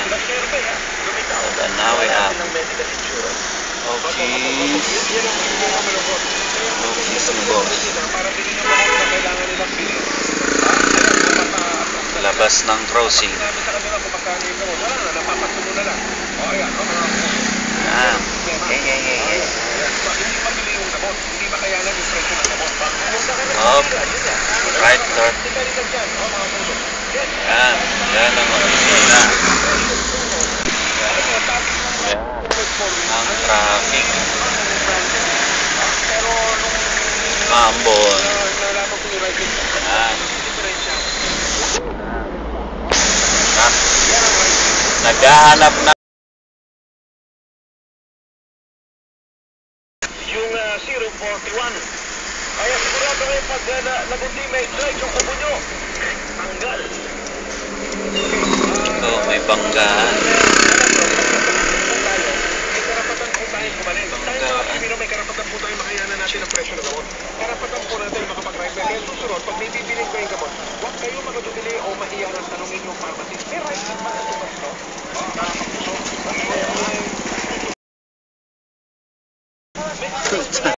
Now we have Okies ni boss. Labas ng crossing. Up, right turn. Yan ang opisina. Ang traffic. Ambon. Naghahanap na yung 041. Kaya sigurado kayo pag nabuti may strike yung kubo nyo. Tanggal. ito, may banggaan. May karapatan po tayo kumanin. Tayo mga Pilipino, may karapatan po tayo makayanan natin ang presyo ng gamot. Karapatan po natin makapag-ride. Kaya susunod, pag may bibiling ko yung gamot, huwag kayo makadumili o mahiyanan tanongin yung pharmacist. May right din ba ito ba ito? Nakakapuso.